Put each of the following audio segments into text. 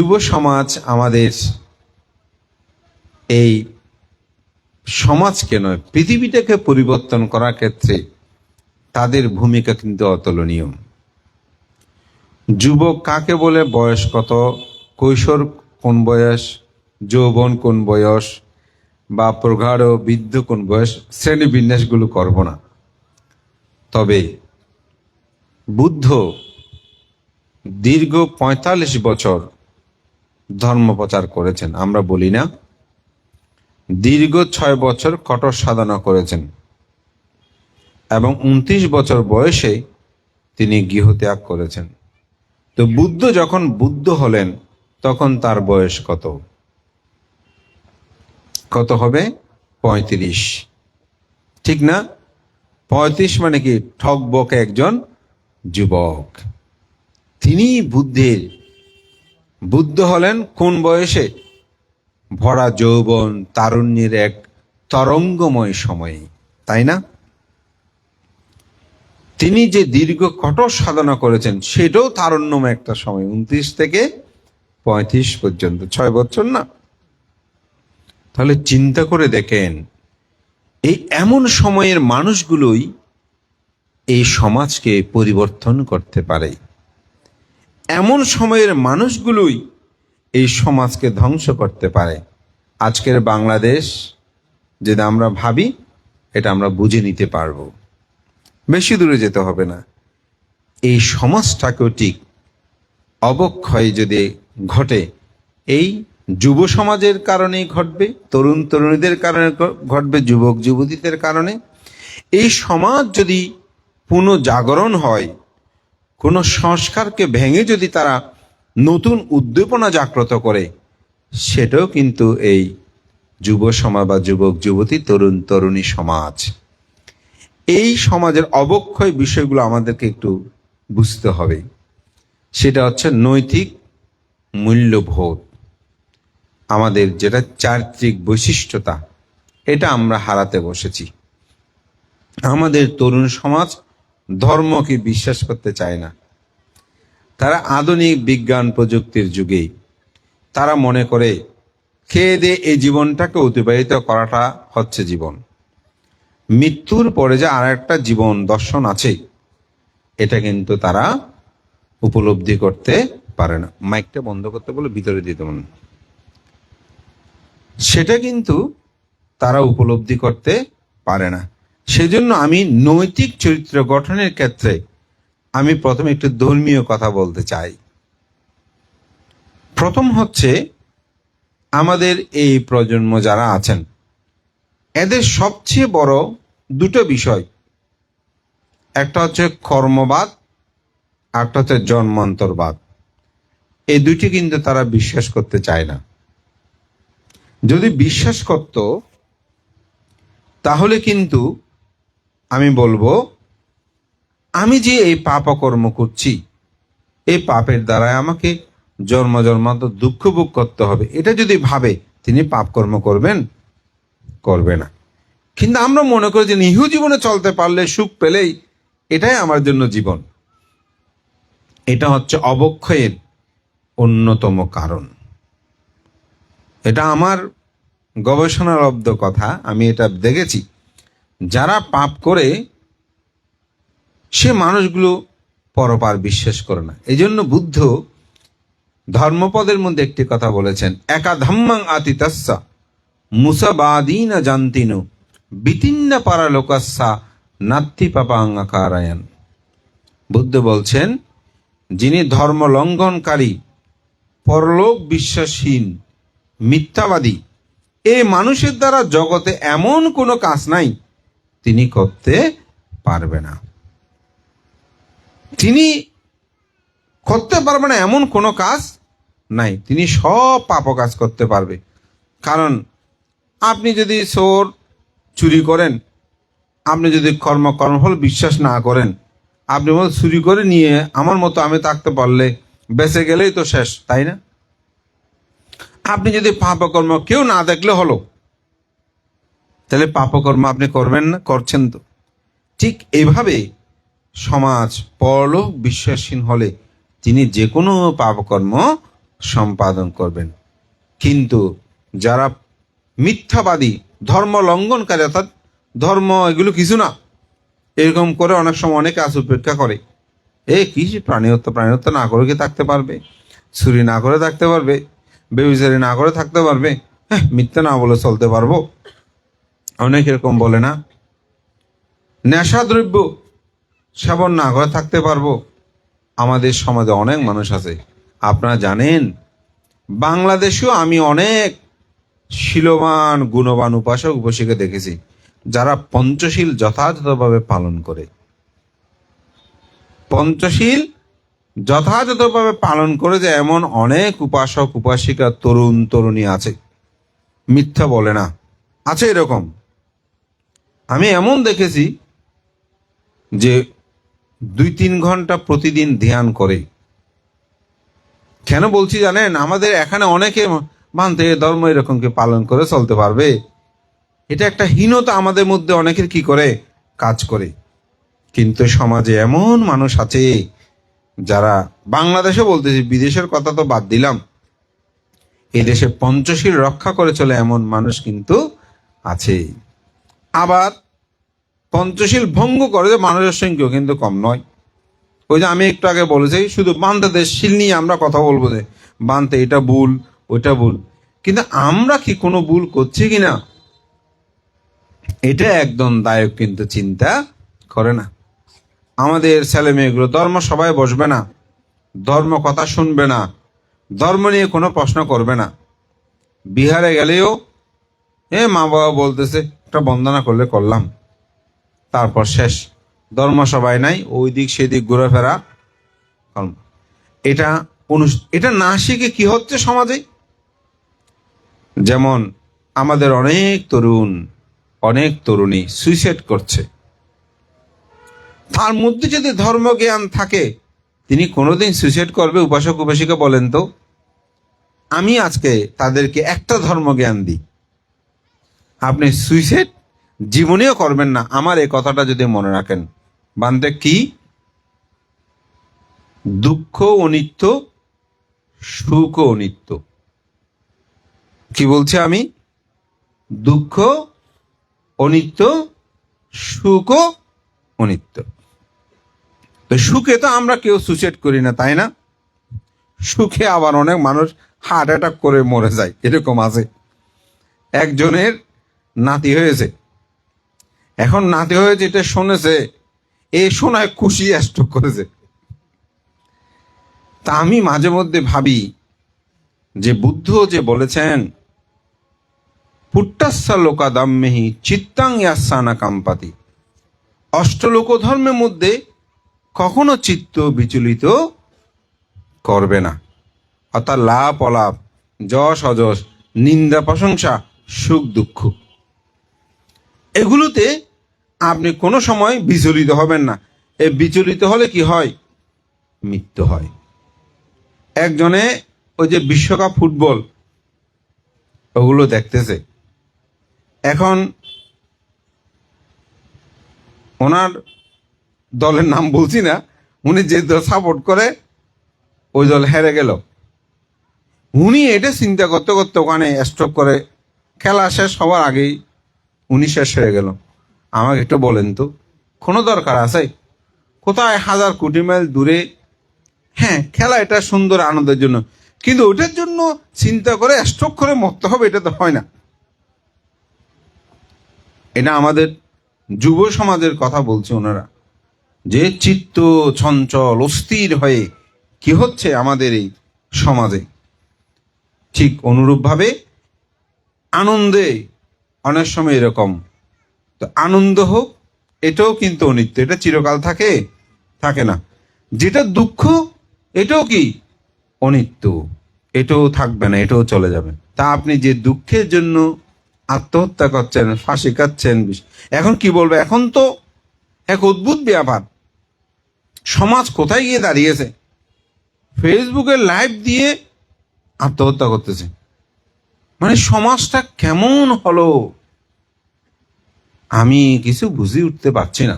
যুব সমাজ আমাদের এই সমাজকে নয়, পৃথিবীটাকে পরিবর্তন করার ক্ষেত্রে তাদের ভূমিকা কিন্তু অতুলনীয়। যুবক কাকে বলে, বয়স কত, কৈশোর কোন বয়স, যৌবন কোন বয়স, বা প্রগাঢ় বৃদ্ধ কোন বয়স, শ্রেণী বিন্যাসগুলো করব না। তবে বুদ্ধ দীর্ঘ ৪৫ বছর ধর্ম প্রচার করেছেন, আমরা বলি না। দীর্ঘ ৬ বছর কঠোর সাধনা করেছেন এবং ২৯ বছর বয়সে তিনি গৃহত্যাগ করেছেন। তো বুদ্ধ যখন বুদ্ধ হলেন তখন তার বয়স কত হবে? ৩৫, ঠিক না? ৩৫ মানে কি? ঠকবকে একজন যুবক। তিনি বুদ্ধ হলেন কোন বয়সে? ভরা যৌবন, তারুণ্যের এক তরঙ্গময় সময়ে, তাই না? তিনি যে দীর্ঘ কঠোর সাধনা করেছেন সেটাও তারুণ্যময় একটা সময়, ২৯ থেকে ৩৫ পর্যন্ত, ৬ বছর না? তাহলে চিন্তা করে দেখেন, এই এমন সময়ের মানুষগুলোই এই সমাজকে পরিবর্তন করতে পারে। এমন সময়ের মানুষগুলোই এই সমাজকে ধ্বংস করতে পারে। আজকের বাংলাদেশ যদি আমরা ভাবি, এটা আমরা বুঝে নিতে পারবো, বেশি দূরে যেতে হবে না। এই সমাজটাকেও ঠিক অবক্ষয় যদি ঘটে, এই যুব সমাজের কারণেই ঘটবে, তরুণ তরুণীদের কারণে ঘটবে, যুবক যুবতীদের কারণে। এই সমাজ যদি পুনঃজাগরণ হয়, কোনো সংস্কারকে ভেঙে যদি তারা নতুন উদ্দীপনা জাগ্রত করে, সেটাও কিন্তু এই যুব সমাজ বা যুবক যুবতী, তরুণ তরুণী সমাজ। এই সমাজের অবক্ষয় বিষয়গুলো আমাদেরকে একটু বুঝতে হবে। সেটা হচ্ছে নৈতিক মূল্যবোধ, আমাদের যেটা চারিত্রিক বৈশিষ্ট্যতা, এটা আমরা হারাতে বসেছি। আমাদের তরুণ সমাজ ধর্মকে বিশ্বাস করতে চায় না। তারা আধুনিক বিজ্ঞান প্রযুক্তির যুগে তারা মনে করে খেয়ে দিয়ে এই জীবনটাকে অতিবাহিত করাটা হচ্ছে জীবন। মৃত্যুর পরে যে আর একটা জীবন দর্শন আছে, এটা কিন্তু তারা উপলব্ধি করতে পারে না। মাইকটা বন্ধ করতে বলে ভিতরে দিতে মন, সেটা কিন্তু তারা উপলব্ধি করতে পারে না। সেজন্য আমি নৈতিক চরিত্র গঠনের ক্ষেত্রে আমি প্রথমে একটু ধর্মীয় কথা বলতে চাই। প্রথম হচ্ছে, আমাদের এই প্রজন্ম যারা আছেন, এদের সবচেয়ে বড় দুটো বিষয়, একটা হচ্ছে কর্মবাদ, একটা হচ্ছে জন্মান্তরবাদ। এই দুটি কিন্তু তারা বিশ্বাস করতে চায় না। যদি বিশ্বাস করত তাহলে কিন্তু আমি বলবো, আমি যে এই পাপকর্ম করছি, এই পাপের দ্বারাই আমাকে জন্ম জন্মান্তর দুঃখ ভোগ করতে হবে, এটা যদি ভাবে, তিনি পাপকর্ম করবে না। কিন্তু আমরা মনে করি যে নিহু জীবনে চলতে পারলে, সুখ পেলেই এটাই আমার জন্য জীবন। এটা হচ্ছে অবক্ষয়ের অন্যতম কারণ। এটা আমার গবেষণালব্ধ কথা, আমি এটা দেখেছি। যারা পাপ করে সে মানুষগুলো পরপার বিশ্বাস করে না। এই জন্য বুদ্ধ ধর্মপদের মধ্যে একটি কথা বলেছেন, একা ধম্মাং আতিতাস্যা মুসাবাদীন জান্তিন বিতিন্ন পারালোকাস্যা নাত্তি পাপাং আকারায়ন। বুদ্ধ বলছেন, যিনি ধর্ম লঙ্ঘনকারী, পরলোক বিশ্বাসহীন, মিথ্যাবাদী, এই মানুষের দ্বারা জগতে এমন কোনো কাজ নাই তিনি করতে পারবে না। তিনি করতে পারবে না এমন কোনো কাজ নাই, তিনি সব পাপ কাজ করতে পারবে। কারণ আপনি যদি চুরি করেন, আপনি যদি কর্মফল বিশ্বাস না করেন, আপনি চুরি করে নিয়ে আমার মতো আমি থাকতে পারলে বেঁচে গেলেই তো শেষ, তাই না? আপনি যদি পাপকর্ম কেউ না দেখলে হলো, তাহলে পাপকর্ম আপনি করবেন না, করছেন তো। ঠিক এইভাবে সমাজ পরলোক বিশ্বাসহীন হলে তিনি যে কোনো পাপকর্ম সম্পাদন করবেন। কিন্তু যারা মিথ্যাবাদী, ধর্ম লঙ্ঘনকারী, অর্থাৎ ধর্ম এগুলো কিছু না, এরকম করে অনেক সময় অনেকে আজ উপেক্ষা করে। কি প্রাণী হত্যা না করে কি থাকতে পারবে? চুরি না করে থাকতে পারবে? ব্যভিচারী না করে থাকতে পারবে? হ্যাঁ, মিথ্যা না বলে চলতে পারবো? অনেক এরকম বলে না। নেশাদ্রব্য সেবন না করে থাকতে পারবো? আমাদের সমাজে অনেক মানুষ আছে। আপনারা জানেন, বাংলাদেশেও আমি অনেক শীলবান গুণবান উপাসক উপাসিকা দেখেছি যারা পঞ্চশীল যথাযথভাবে পালন করে। পঞ্চশীল যথাযথভাবে পালন করে যে এমন অনেক উপাসক উপাসিকা, তরুণ তরুণী আছে, মিথ্যা বলে না, আছে এরকম। আমি এমন দেখেছি যে 2-3 ঘন্টা প্রতিদিন ধ্যান করে। কেন বলছি জানেন? আমাদের এখানে অনেকে মানতে ধর্ম এরকমকে পালন করে চলতে পারবে, এটা একটা হীনতা আমাদের মধ্যে অনেকের কি করে কাজ করে। কিন্তু সমাজে এমন মানুষ আছে যারা, বাংলাদেশে বলতেছি, বিদেশের কথা তো বাদ দিলাম, এই দেশে পঞ্চশীল রক্ষা করে চলে এমন মানুষ কিন্তু আছে। আবার পঞ্চশীল ভঙ্গ করে যে মানুষের সংখ্যাও কিন্তু কম নয়। ওই যে আমি একটু আগে বলেছি, শুধু বান্ধাদের শিল নিয়ে আমরা কথা বলবো যে বানতে এটা ভুল, ওইটা ভুল, কিন্তু আমরা কি কোনো ভুল করছি কিনা এটা একদম দায়ক কিন্তু চিন্তা করে না। আমাদের ছেলে মেয়েগুলো ধর্ম সবাই বসবে না, ধর্ম কথা শুনবে না, ধর্ম নিয়ে কোনো প্রশ্ন করবে না। বিহারে গেলেও মা বাবা বলতেছে একটা বন্দনা করলে করলাম, তারপর শেষ। ধর্ম সবাই নাই, ওই দিক সেদিক ঘুরেফেরা। এটা না শিখে কি হচ্ছে সমাজে? যেমন আমাদের অনেক তরুণ, অনেক তরুণী সুইসাইড করছে। তার মধ্যে যদি ধর্মজ্ঞান থাকে, তিনি কোনোদিন সুইসাইড করবে? উপাসক উপাসিকা বলেন তো। আমি আজকে তাদেরকে একটা ধর্মজ্ঞান দিই, আপনি সুইসাইড জীবনেও করবেন না, আমার এই কথাটা যদি মনে রাখেন। বান্দে কি? দুঃখ অনিত্য, সুখ অনিত্য। কি বলছি আমি? দুঃখ অনিত্য, সুখ অনিত্য। তো সুখে তো আমরা কেউ সুইসাইড করি না, তাই না? সুখে আবার অনেক মানুষ হার্ট অ্যাটাক করে মরে যায়, এরকম আছে। একজনের নাতি হয়েছে, এখন নাতি হয়েছে এটা শুনেছে, এই শোনায় খুশি স্ট্রোক করেছে। তা আমি মাঝে মধ্যে ভাবি যে বুদ্ধ যে বলেছেন, পুট্টাস্সা লোকাদাম্মেহি চিত্তাং ইয়াস্সানা কাম্পাতি, অষ্টলোক ধর্মের মধ্যে কখনো চিত্ত বিচলিত করবে না। অর্থাৎ লাভ অলাভ, যশ অযশ, নিন্দা প্রশংসা, সুখ দুঃখ, এগুলোতে আপনি কোনো সময় বিচলিত হবেন না। এই বিচলিত হলে কি হয়? মৃত্যু হয়। একজনে ওই যে বিশ্বকাপ ফুটবল ওগুলো দেখতেছে, এখন ওনার দলের নাম বলছি না, উনি যে দল সাপোর্ট করে ওই দল হেরে গেল। উনি এটা চিন্তা করতে করতে ওখানে স্ট্রোক করে, খেলা শেষ হওয়ার আগেই উনি শেষ হয়ে গেল। আমাকে একটু বলেন তো, কোনো দরকার আছে? কোথায় 1000 কোটি মাইল দূরে, হ্যাঁ খেলা এটা সুন্দর আনন্দের জন্য, কিন্তু ওটার জন্য চিন্তা করে স্ট্রোক করে মরতে হবে, এটা তো হয় না। এটা আমাদের যুব সমাজের কথা বলছে ওনারা, যে চিত্ত চঞ্চল অস্থির হয়ে কি হচ্ছে আমাদের এই সমাজে। ঠিক অনুরূপভাবে আনন্দে অনেক সময় এরকম, তো আনন্দ হোক, এটাও কিন্তু অনিত্য, এটা চিরকাল থাকে থাকে না। যেটা দুঃখ, এটাও কি অনিত্য, এটাও থাকবে না, এটাও চলে যাবে। তা আপনি যে দুঃখের জন্য আত্মহত্যা করছেন, ফাঁসি কাটছেন, এখন কি বলবো, এখন তো এক অদ্ভুত ব্যাপার, সমাজ কোথায় গিয়ে দাঁড়িয়েছে? ফেসবুকে লাইভ দিয়ে আত্মহত্যা করতেছে, মানে সমাজটা কেমন হলো আমি কিছু বুঝে উঠতে পারছি না,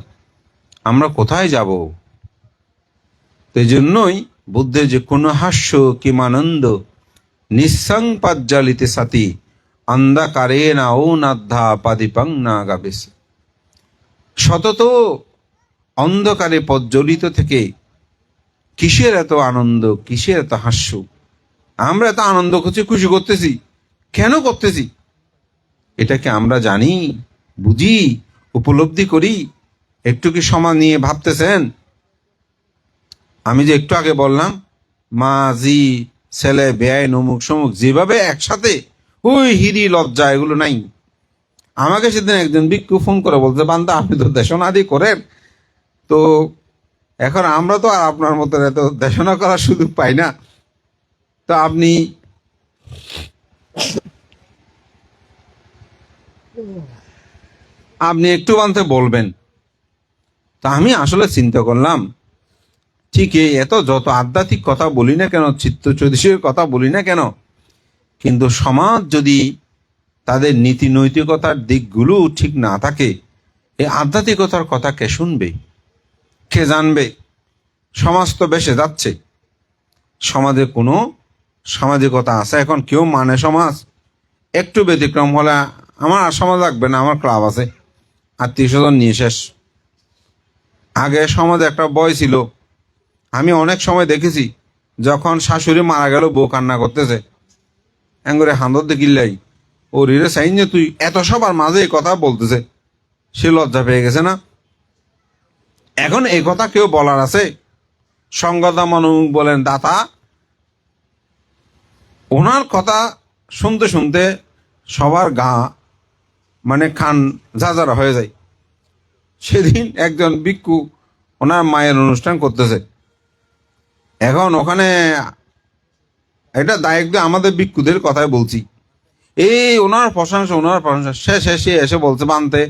আমরা কোথায় যাব? সেই জন্যই বুদ্ধে যে কোনো হাস্য কিমানন্দ নিঃসং পাজ্জালিতে সাতি অন্ধকারে না ও নাদ্ধা পাদিপাং না গাবেশ। সতত অন্ধকারে প্রজ্বলিত থেকে কিসের এত আনন্দ, কিসের এত হাস্য? আমরা এত আনন্দ করছি, খুশি করতেছি, কেন করতেছি? এটাকে আমরা জানি, বুঝি, উপলব্ধি করি? একটু কি সমাজ নিয়ে ভাবতেছেন? আমি যে একটু আগে বললাম মা, জি, ছেলে, বেয়াই, নমুক সমুক, যেভাবে একসাথে, ওই হিরি লজ্জা এগুলো নাই। আমাকে সেদিন একজন ভিক্ষু ফোন করে বলছে, বান্দা আপনি তো দেশনাদি করেন, তো এখন আমরা তো আর আপনার মতো এত দেশনা করার সুযোগ পাই না, তো আপনি একটু বানতে বলবেন। তা আমি আসলে চিন্তা করলাম, ঠিক এত যত আধ্যাত্মিক কথা বলি না কেন, চিত্ত জ্যোতিষের কথা বলি না কেন, কিন্তু সমাজ যদি তাদের নীতি নৈতিকতার দিকগুলো ঠিক না থাকে, এই আধ্যাত্মিকতার কথা কে শুনবে, কে জানবে? সমাজ তো বেসে যাচ্ছে, সমাজে কোনো সামাজিকতা আছে এখন? কেউ মানে সমাজ? একটু ব্যতিক্রম হলে আমার আর সমাজ লাগবে না, আমার ক্লাব আছে, আত্মীয় স্বজন নিয়ে শেষ। আগে সমাজে একটা বয় ছিল, আমি অনেক সময় দেখেছি যখন শাশুড়ি মারা গেল বউ কান্না করতেছে, এঙ্গরে হান্দর দেখিল্লাই ও রিরে সাইন যে তুই এত সবার মাঝে এই কথা বলতেছে, সে লজ্জা পেয়ে গেছে না? এখন এই কথা কেউ বলার আছে? সঙ্গদা মনুক বলেন দাতা, ওনার কথা শুনতে শুনতে সবার গা মানে খান ঝাঁঝারা হয়ে যায়। সেদিন একজন ভিক্ষু ওনার মায়ের অনুষ্ঠান করতেছে, এখন ওখানে এটা দায়িত্ব আমাদের ভিক্ষুদের কথাই বলছি, এই ওনার প্রশংসা সে এসে বলছে, বানতে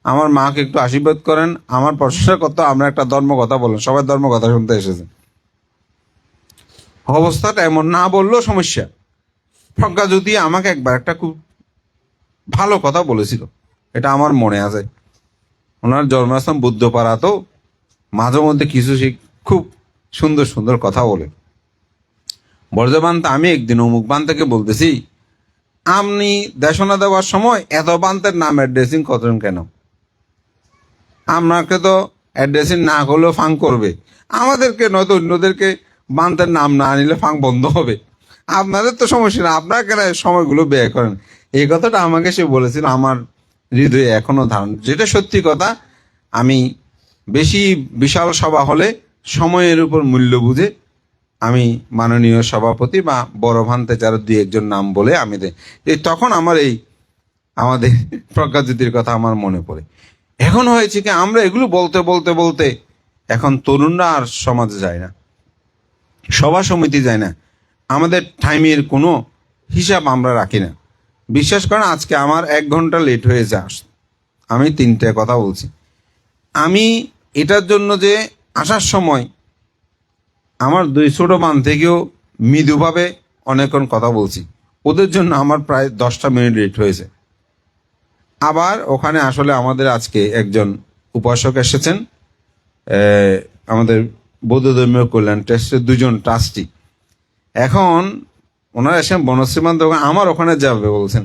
আমার মাকে একটু আশীর্বাদ করেন, আমার প্রশংসা করতে, আমরা একটা ধর্ম কথা বলেন, সবাই ধর্ম কথা শুনতে এসেছে। অবস্থাটা এমন, না বললেও সমস্যা। প্রজ্ঞাজ্যোতি আমাকে একবার একটা খুব ভালো কথা বলেছিল, এটা আমার মনে আছে। ওনার জন্মস্থান বুদ্ধপাড়া, তো মাঝে মধ্যে কিছু খুব সুন্দর সুন্দর কথা বলে। বর্জবান্তে আমি একদিন অমুক বান্তাকে বলতেছি, আপনি দেশনা দেওয়ার সময় এত বান্তের নাম অ্যাড্রেসিং করেন কেন? আপনাকে তো অ্যাড্রেসিং না করলেও ফাং করবে, আমাদেরকে নয়তো অন্যদেরকে বান্তের নাম না নিলে ফাং বন্ধ হবে। আপনাদের তো সমস্যা না, আপনারা কেন সময়গুলো ব্যয় করেন? এই কথাটা আমাকে সে বলেছিল, আমার হৃদয়ে এখনো ধারণ, যেটা সত্যি কথা। আমি বেশি বিশাল সভা হলে সময়ের উপর মূল্য বুঝে আমি মাননীয় সভাপতি বা বড় ভান্তে যারা দুই একজন নাম বলে আমি তখন আমার আমাদের প্রজ্ঞাজ্যোতির কথা আমার মনে পড়ে। এখন হয়েছে কি, আমরা এগুলো বলতে বলতে বলতে এখন তরুণরা আর সমাজে যায় না, সভা সমিতি যায় না, আমাদের টাইমের কোনো হিসাব আমরা রাখি না। বিশ্বাস করেন, আজকে আমার 1 ঘন্টা লেট হয়েছে আমি 3টে কথা বলছি। আমি এটার জন্য যে আসার সময় আমার 2 ছোট মান থেকেও মৃদুভাবে অনেকক্ষণ কথা বলছি, ওদের জন্য আমার প্রায় 10টা মিনিট লেট হয়েছে। আবার ওখানে আসলে আমাদের আজকে একজন উপাসক এসেছেন, আমাদের বৌদ্ধ ধর্মীয় কল্যাণ ট্রাস্টের 2জন ট্রাস্টি। এখন ওনারা এসে বনশ্রীমান দোকান আমার ওখানে যাবে বলছেন।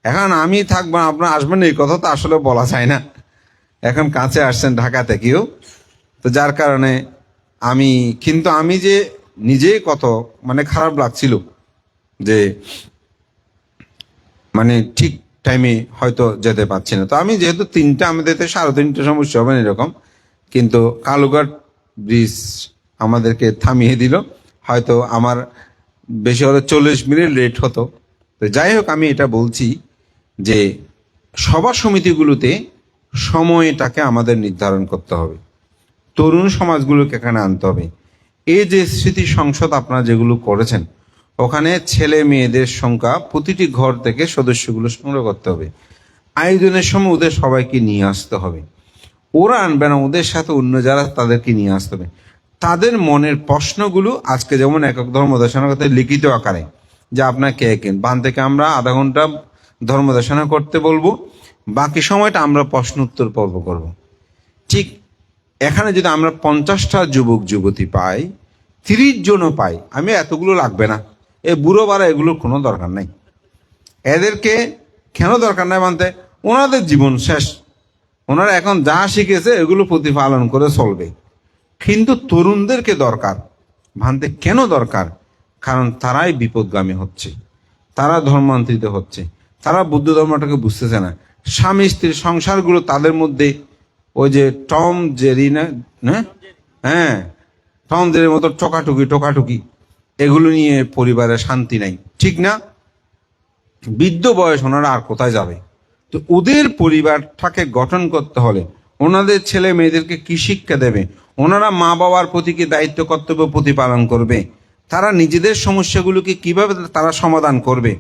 এখন আমি থাকবো, আপনার আসবেন, এই কথা তো আসলে বলা যায় না। এখন কাছে আসছেন ঢাকা থেকেও, তো যার কারণে আমি যে নিজেই কত মানে খারাপ লাগছিল যে মানে ঠিক টাইমে হয়তো যেতে পারছি না। তো আমি যেহেতু 3টা, আমাদের 3:30 সমস্যা হবে না এরকম, কিন্তু কালুঘাট ব্রিজ আমাদেরকে থামিয়ে দিল, হয়তো আমার বেশি হলে 40 মিনিট লেট হতো। তো যাই হোক, আমি এটা বলছি যে সভা সমিতিগুলোতে সময়টাকে আমাদের নির্ধারণ করতে হবে, তরুণ সমাজগুলোকে এখানে আনতে হবে। এই যে স্মৃতি সংসদ আপনারা যেগুলো করেছেন, ওখানে ছেলে মেয়েদের সংখ্যা প্রতিটি ঘর থেকে সদস্যগুলো সংগ্রহ করতে হবে। আয়োজনের সময় ওদের সবাইকে নিয়ে আসতে হবে, ওরা আনবে না, ওদের সাথে অন্য যারা তাদেরকে নিয়ে আসতে হবে। তাদের মনের প্রশ্নগুলো আজকে যেমন একক ধর্মদেশনার কথা লিখিত আকারে, যে আপনার কে কেন বান থেকে আমরা আধা ঘন্টা ধর্মদেশনা করতে বলবো, বাকি সময়টা আমরা প্রশ্ন উত্তর পর্ব করব। ঠিক এখানে যদি আমরা 50টা যুবক যুবতী পাই, 30 জনও পাই, আমি এতগুলো লাগবে না, এই বুড়ো বাড়া এগুলোর কোনো দরকার নাই। এদেরকে কেন দরকার নাই মানতে? ওনাদের জীবন শেষ, ওনারা এখন যা শিখেছে এগুলো প্রতিপালন করে চলবে। কিন্তু তরুণদেরকে দরকার ভানতে। কেন দরকার? কারণ তারাই বিপদগামী হচ্ছে, তারা ধর্মান্তরিত হচ্ছে, তারা বুদ্ধ ধর্মটাকে বুঝতেছে না। স্বামী স্ত্রীর সংসারগুলো তাদের মধ্যে ওই যে টম জেরি না, হ্যাঁ টম জেরির মতো টোকাটুকি এগুলো নিয়ে পরিবারে শান্তি নাই, ঠিক না? বৃদ্ধ বয়স ওনারা আর কোথায় যাবে? তো ওদের পরিবারটাকে গঠন করতে হলে ওনাদের ছেলে মেয়েদেরকে কি শিক্ষা দেবে? ওনারা মা বাবার প্রতি কি দায়িত্ব কর্তব্য প্রতিপালন করবে? তারা নিজেদের সমস্যাগুলোকে কিভাবে তারা সমাধান করবে?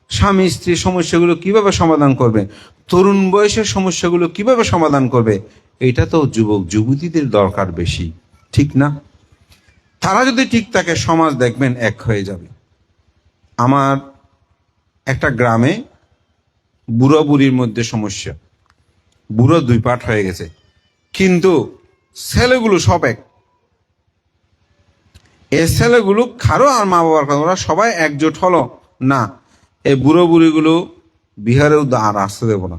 স্বামী স্ত্রীর সমস্যাগুলো কিভাবে সমাধান করবে? তরুণ বয়সের সমস্যাগুলো কিভাবে সমাধান করবে? এটা তো যুবক যুবতীদের দরকার বেশি, ঠিক না? তারা যদি ঠিক থাকে সমাজ দেখবেন এক হয়ে যাবে। আমার একটা গ্রামে বুড়ো বুড়ির মধ্যে সমস্যা, বুড়ো 2 পার্ট হয়ে গেছে, কিন্তু ছেলেগুলো সব এক। এই ছেলেগুলো কারো আর মা বাবার কথা, ওরা সবাই একজোট হলো না এই বুড়ো বুড়িগুলো বিহারেও আর আসতে দেব না।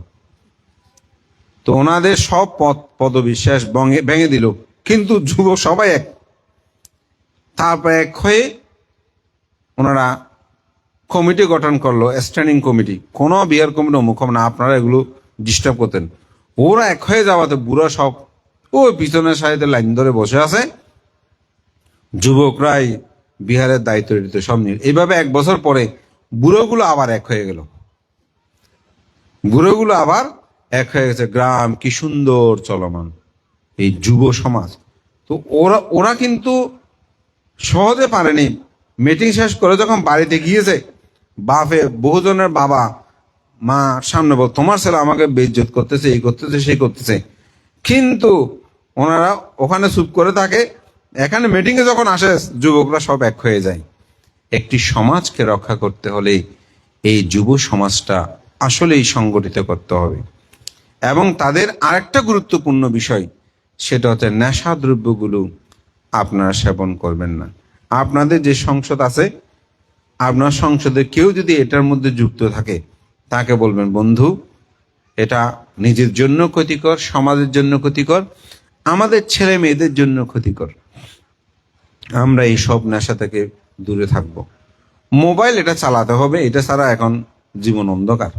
তো ওনাদের সব পদবিশ্বাস ভেঙে দিল, কিন্তু যুবক সবাই এক। তারপর এক হয়ে ওনারা কমিটি গঠন করলো, স্ট্যান্ডিং কমিটি। কোনো বিহার কমিটি অমুক না, আপনারা এগুলো ডিস্টার্ব করতেন। ওরা এক হয়ে যাওয়াতে বুড়া সব ওই পিছনের সাইডে লাইন ধরে বসে আছে, যুবকরাই বিহারের দায়িত্ব দিতে সব নিয়ে। এইভাবে 1 বছর পরে বুড়োগুলো আবার এক হয়ে গেল, বুড়োগুলো আবার এক হয়ে গেছে। গ্রাম কি সুন্দর চলমান এই যুব সমাজ। তো ওরা কিন্তু সহজে পারেনি। মিটিং শেষ করে যখন বাড়িতে গিয়েছে, বাপে বহুজনের বাবা মা সামনে বল, তোমার ছেলে আমাকে বেইজ্জত করতেছে, এই করতেছে সেই করতেছে, কিন্তু ওনারা ওখানে চুপ করে থাকে। এখানে মিটিংয়ে যখন আসে যুবকরা সব এক হয়ে যায়। একটি সমাজকে রক্ষা করতে হলে এই যুব সমাজটা আসলেই সংগঠিত করতে হবে। এবং তাদের আরেকটা গুরুত্বপূর্ণ বিষয়, সেটা হচ্ছে নেশা দ্রব্যগুলো আপনারা সেবন করবেন না। আপনাদের যে সংসদ আছে, আপনার সংসদে কেউ যদি এটার মধ্যে যুক্ত থাকে, তাকে বলবেন, বন্ধু এটা নিজের জন্য ক্ষতিকর, সমাজের জন্য ক্ষতিকর, আমাদের ছেলে মেয়েদের জন্য ক্ষতিকর। আমরা এই সব নেশা থেকে দূরে থাকব। মোবাইল এটা চালাতে হবে, এটা ছাড়া এখন জীবন অন্ধকার,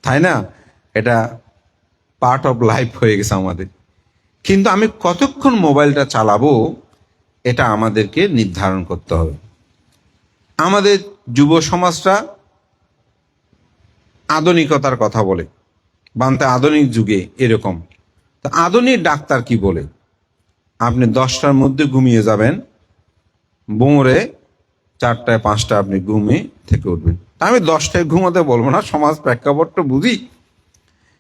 তাই না? এটা পার্ট অফ লাইফ হয়ে গেছে আমাদের। কিন্তু আমি কতক্ষণ মোবাইলটা চালাবো এটা আমাদেরকে নির্ধারণ করতে হবে। আমাদের যুব সমাজটা আধুনিকতার কথা বলে, বানতে আধুনিক যুগে এরকম। তা আধুনিক ডাক্তার কি বলে? আপনি 10টার মধ্যে ঘুমিয়ে যাবেন, ভোরে 4টায় 5টা আপনি ঘুমে থেকে উঠবেন। আমি 10টায় ঘুমাতে বলবো না, সমাজ প্রেক্ষাপটটা বুঝি,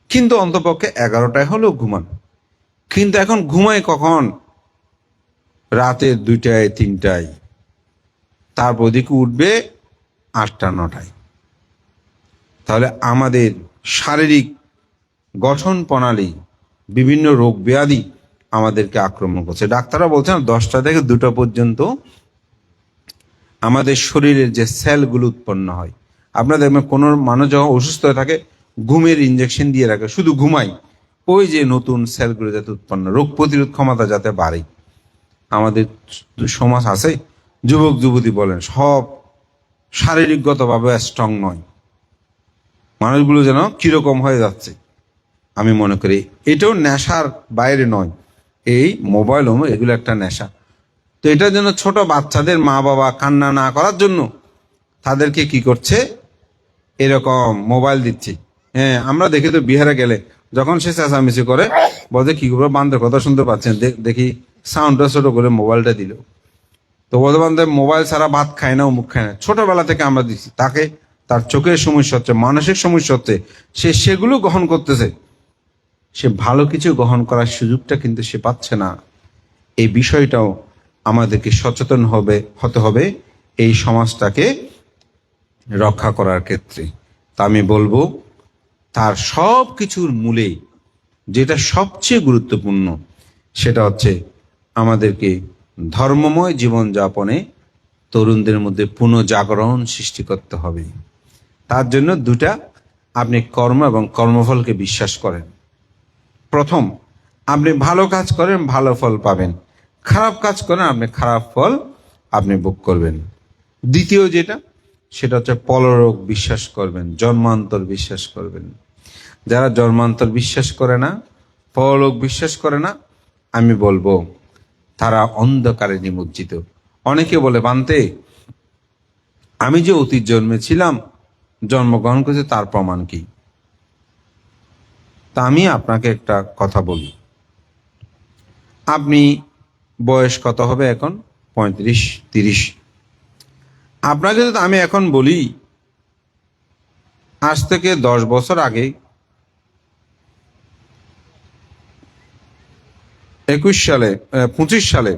কিন্তু অন্তপক্ষে 11টায় হলেও ঘুমান। কিন্তু এখন ঘুমাই কখন? রাতে 2টায় 3টায়, তারপর দিকে উঠবে 8টা 9টায়। তাহলে আমাদের শারীরিক গঠন প্রণালী, বিভিন্ন রোগ ব্যাধি আমাদেরকে আক্রমণ করছে। ডাক্তাররা বলছেন 10টা থেকে 2টা পর্যন্ত আমাদের শরীরের যে সেলগুলো উৎপন্ন হয়, আপনারা দেখবেন কোনো মানুষ যখন অসুস্থ হয়ে থাকে ঘুমের ইঞ্জেকশন দিয়ে রাখে, শুধু ঘুমাই, ওই যে নতুন সেলগুলো যাতে উৎপন্ন, রোগ প্রতিরোধ ক্ষমতা যাতে বাড়ে। আমাদের সমাজ আছে, যুবক যুবতী বলেন, সব শারীরিকগতভাবে স্ট্রং নয়, মানুষগুলো যেন কিরকম হয়ে যাচ্ছে। আমি মনে করি এটাও নেশার বাইরে নয়, এই মোবাইল এগুলো একটা নেশা। তো এটার জন্য ছোট বাচ্চাদের মা বাবা কান্না না করার জন্য তাদেরকে কি করছে, এরকম মোবাইল দিচ্ছি। হ্যাঁ, আমরা দেখি তো বিহারে গেলে যখন সে চেঁচামেচি করে, বলছে কি করবো, বান্ধের কথা শুনতে পাচ্ছেন, দেখি সাউন্ডটা ছোট করে মোবাইলটা দিল। তো বলতে বান্ধব মোবাইল ছাড়া ভাত খায় না, মুখ খায় না। ছোটবেলা থেকে আমরা দিচ্ছি তাকে, তার চোখের সমস্যা হচ্ছে, মানসিক সমস্যা হচ্ছে, সে সেগুলো গ্রহণ করতেছে, সে ভালো কিছু গ্রহণ করার সুযোগটা কিন্তু সে পাচ্ছে না। এই বিষয়টাও আমাদেরকে সচেতন হতে হবে এই সমাজটাকে রক্ষা করার ক্ষেত্রে। তা আমি বলবো তার সব কিছুর মূলে যেটা সবচেয়ে গুরুত্বপূর্ণ, সেটা হচ্ছে আমাদেরকে ধর্মময় জীবনযাপনে তরুণদের মধ্যে পুনঃজাগরণ সৃষ্টি করতে হবে। তার জন্য দুটা, আপনি কর্ম এবং কর্মফলকে বিশ্বাস করেন। প্রথম, আপনি ভালো কাজ করেন, ভালো ফল পাবেন। খারাপ কাজ করেন, আপনি খারাপ ফল আপনি ভোগ করবেন। দ্বিতীয় যেটা, সেটা হচ্ছে পরলোক বিশ্বাস করবেন, জন্মান্তর বিশ্বাস করবেন। যারা জন্মান্তর বিশ্বাস করে না, পরলোক বিশ্বাস করে না, আমি বলবো তারা অন্ধকারে নিমজ্জিত। অনেকে বলে, বান্তে আমি যে অতীত জন্মে ছিলাম, জন্মগ্রহণ করেছে, তার প্রমাণ কি? তা আমি আপনাকে একটা কথা বলি। আপনি বয়স কত হবে এখন? 35-30। আপনাকে যদি আমি এখন বলি, আজ থেকে 10 বছর আগে 25 সালে,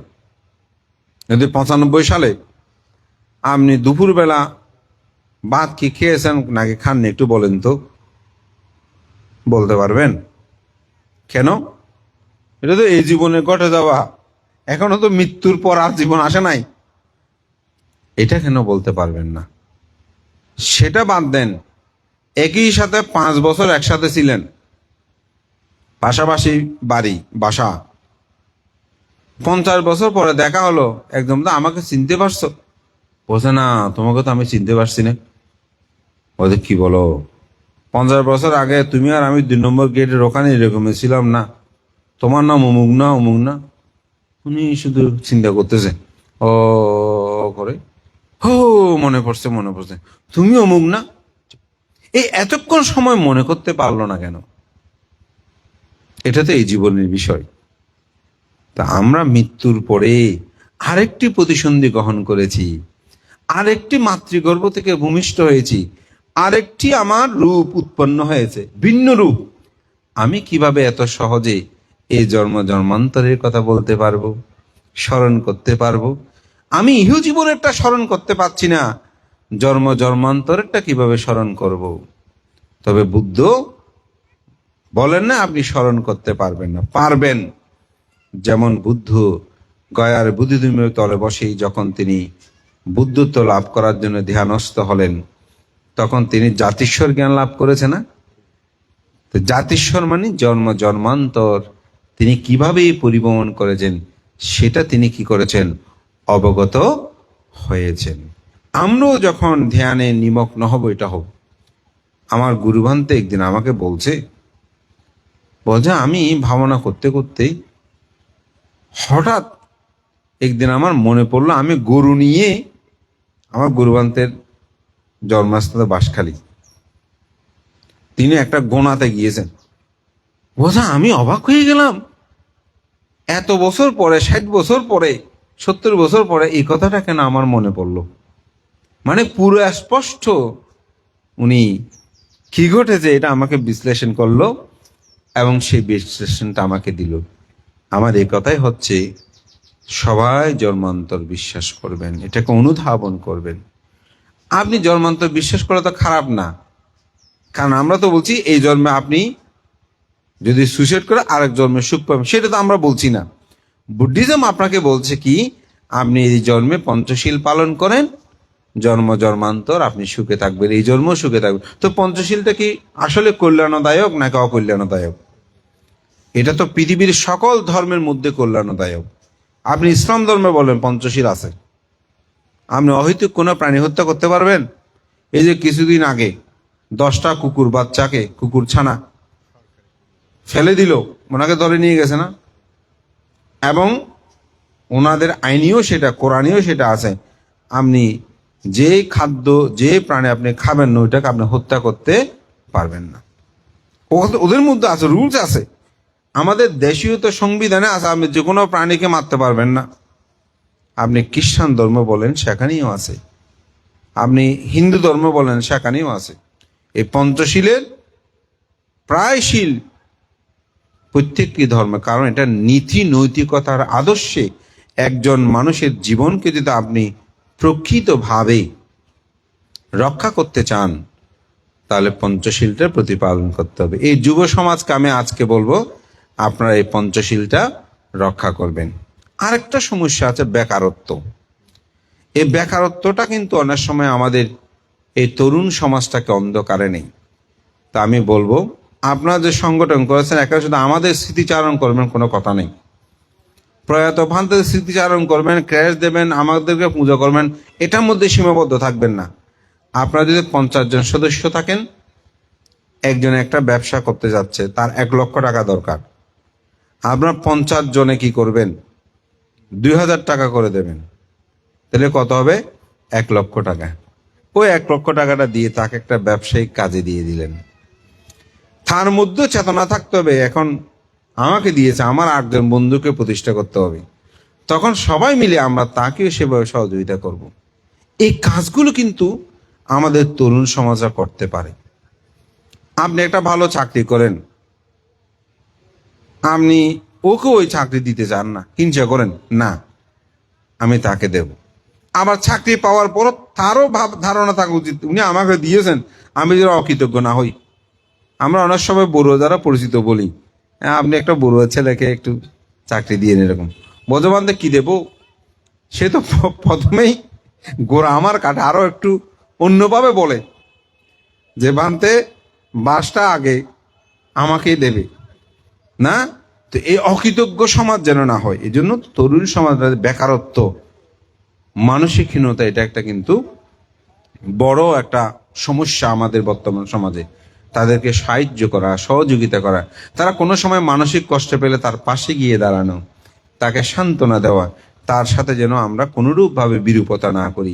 যদি 95 সালে আপনি দুপুরবেলা ভাত কি খেয়েছেন নাকি খাননি, একটু বলেন তো। বলতে পারবেন? কেন? এটা তো এই জীবনে ঘটে যাওয়া, এখনো তো মৃত্যুর পর আর জীবন আসে নাই। এটা কেন বলতে পারবেন না? সেটা বাদ দেন, একই সাথে 5 বছর একসাথে ছিলেন, পাশাপাশি বাড়ি বাসা, 50 বছর পরে দেখা হলো, একদম তো আমাকে চিনতে পারছো? বলছে না, তোমাকে তো আমি চিনতে পারছি না। বলছে কি বলো, 50 বছর আগে তুমি আর আমি 2 নম্বর গেটের ওখানে এরকম ছিলাম না? তোমার নাম অমুক না, অমুক না? উনি শুধু চিন্তা করতেছে, ও করে, হো মনে পড়ছে, মনে পড়ছে, তুমি অমুক না? এই এতক্ষণ সময় মনে করতে পারলো না কেন? এটা তো এই জীবনের বিষয়। তা আমরা মৃত্যুর পরে আরেকটি প্রতিসন্ধি গ্রহণ করেছি, আরেকটি মাতৃগর্ভ থেকে ভূমিষ্ঠ হয়েছি, আরেকটি আমার রূপ উৎপন্ন হয়েছে, ভিন্ন রূপ। আমি কিভাবে এত সহজে এই জন্ম জন্মান্তরের কথা বলতে পারবো, স্মরণ করতে পারবো? আমি ইহ জীবনেরটা স্মরণ করতে পারছি না, জন্ম জন্মান্তরেরটা কিভাবে স্মরণ করব? তবে বুদ্ধ বলেন না আপনি স্মরণ করতে পারবেন না, পারবেন। যেমন বুদ্ধ গয়ার বুদ্ধিধূমের তলে বসেই যখন তিনি বুদ্ধত্ব লাভ করার জন্য ধ্যানস্থ হলেন, তখন তিনি জাতিস্বর জ্ঞান লাভ করেছে না? তো জাতিস্বর মানে জন্ম জন্মান্তর তিনি কিভাবে পরিভ্রমণ করেছেন, সেটা তিনি কি করেছেন? অবগত হয়েছেন। আমরাও যখন ধ্যানে নিমগ্ন হব, এটা হোক। আমার গুরুভান্তে একদিন আমাকে বলছে আমি ভাবনা করতে করতে হঠাৎ একদিন আমার মনে পড়লো, আমি গরু নিয়ে, আমার গুরুভান্তের জন্মস্থান বাঁশখালী, তিনি একটা গোনাতে গিয়েছেন। আমি অবাক হয়ে গেলাম, এত বছর পরে, 60 বছর পরে, 70 বছর পরে এই কথাটা কেন আমার মনে পড়লো। মানে পুরো স্পষ্ট উনি কি ঘটেছে এটা আমাকে বিশ্লেষণ করলো, এবং সেই বিশ্লেষণটা আমাকে দিল। আমার এই কথাই হচ্ছে, সবাই জন্মান্তর বিশ্বাস করবেন, এটাকে অনুধাবন করবেন। আপনি জন্মান্তর বিশ্বাস করা তো খারাপ না, কারণ আমরা তো বলছি এই জন্মে আপনি যদি সুইসাইড করে আরেক জন্মে সুখ পাবেন, সেটা তো আমরা বলছি না। বুদ্ধিজম আপনাকে বলছে কি, আপনি এই জন্মে পঞ্চশীল পালন করেন, জন্ম জন্মান্তর আপনি সুখে থাকবেন, এই জন্ম সুখে থাকবেন। তো পঞ্চশীলটা কি আসলে কল্যাণদায়ক নাকি অকল্যাণদায়ক? এটা তো পৃথিবীর সকল ধর্মের মধ্যে কল্যাণদায়ক। আপনি ইসলাম ধর্মে বলেন পঞ্চশীল আছে, আপনি অহৈতুক কোনো প্রাণী হত্যা করতে পারবেন? এই যে কিছুদিন আগে 10টা কুকুর বাচ্চাকে, কুকুর ছানা ফেলে দিল, ওনাকে ধরে নিয়ে গেছে না? এবং ওনাদের আইনিও সেটা, কোরআনিও সেটা আছে, আপনি যে খাদ্য, যে প্রাণী আপনি খাবেন না, ওইটাকে আপনি হত্যা করতে পারবেন না। ওদের মধ্যে আছে, রুলস আছে। আমাদের দেশীয় তো সংবিধানে আছে, আপনি যে কোনো প্রাণীকে মারতে পারবেন না। আপনি খ্রিস্টান ধর্ম বলেন, সেখানেও আছে। আপনি হিন্দু ধর্ম বলেন, সেখানেও আছে। এই পঞ্চশীলের প্রায় শীল প্রত্যেকটি ধর্মে, কারণ এটা নীতি নৈতিকতার আদর্শে একজন মানুষের জীবনকে যদি আপনি প্রকৃতভাবে রক্ষা করতে চান, তাহলে পঞ্চশীলটা প্রতিপালন করতে হবে। এই যুব সমাজকে আমি আজকে বলবো, আপনারা এই পঞ্চশীলটা রক্ষা করবেন। আরেকটা সমস্যা আছে বেকারত্ব। এই বেকারত্বটা কিন্তু অনেক সময় আমাদের এই তরুণ সমাজটাকে অন্ধকারে নেই। তা আমি বলবো, আপনারা যে সংগঠন করেছেন, একটা শুধু আমাদের স্মৃতিচারণ করবেন কোনো কথা নেই, প্রয়াত ভান্তের স্মৃতিচারণ করবেন, ক্র্যাশ দেবেন, আমাদেরকে পূজা করবেন, এটার মধ্যে সীমাবদ্ধ থাকবেন না। আপনারা যদি 50 জন সদস্য থাকেন, একজনে একটা ব্যবসা করতে যাচ্ছে, তার 1 লক্ষ টাকা দরকার, আপনার 50 জনে কি করবেন? 2000 টাকা করে দেবেন, তাহলে কত হবে? 1 লক্ষ টাকা। ওই 1 লক্ষ টাকাটা দিয়ে তাকে একটা ব্যবসায়িক কাজে দিয়ে দিলেন। তার মধ্যে চেতনা থাকতে হবে, এখন আমাকে দিয়েছে, আমার 8 জন বন্ধুকে প্রতিষ্ঠা করতে হবে, তখন সবাই মিলে আমরা তাকেও সেভাবে সহযোগিতা করব। এই কাজগুলো কিন্তু আমাদের তরুণ সমাজরা করতে পারে। আপনি একটা ভালো চাকরি করেন, আপনি ওকে ওই চাকরি দিতে চান না, হিংসা করেন, না আমি তাকে দেব। আবার চাকরি পাওয়ার পর তারও ধারণা থাকা উচিত, উনি আমাকে দিয়েছেন, আমি যেন অকৃতজ্ঞ না হই। আমরা অনেক সময় বড়ুয়া দ্বারা পরিচিত বলি, আপনি একটা বড়ুয়া ছেলেকে একটু চাকরি দিয়ে এরকম, বজবান্ধে কি দেব? সে তো প্রথমেই গোড়া আমার কাঠে, আরো একটু অন্যভাবে বলে যে বানতে বাসটা আগে আমাকেই দেবে না। তো এই অকৃতজ্ঞ সমাজ যেন না হয়, এই জন্য তরুণ সমাজ, বেকারত্ব, মানসিকহীনতা, এটা একটা কিন্তু বড় একটা সমস্যা আমাদের বর্তমান সমাজে। তাদেরকে সাহায্য করা, সহযোগিতা করা, তারা কোনো সময় মানসিক কষ্ট পেলে তার পাশে গিয়ে দাঁড়ানো, তাকে সান্ত্বনা দেওয়া, তার সাথে যেন আমরা কোনোরূপভাবে বিরূপতা না করি।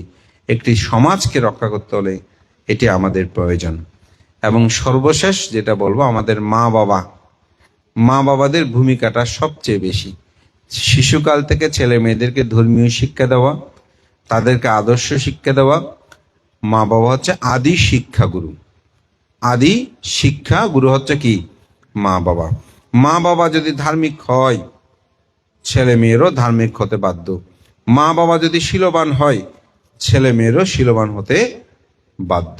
একটি সমাজকে রক্ষা করতে হলে এটি আমাদের প্রয়োজন। এবং সর্বশেষ যেটা বলবো, আমাদের মা বাবাদের ভূমিকাটা সবচেয়ে বেশি। শিশুকাল থেকে ছেলে মেয়েদেরকে ধর্মীয় শিক্ষা দেওয়া, তাদেরকে আদর্শ শিক্ষা দেওয়া। মা বাবা হচ্ছে আদি শিক্ষাগুরু। আদি শিক্ষা গুরু হচ্ছে কি? মা বাবা। মা বাবা যদি ধার্মিক হয়, ছেলে মেয়েরও ধার্মিক হতে বাধ্য। মা বাবা যদি শীলবান হয়, ছেলে মেয়েরও শীলবান হতে বাধ্য।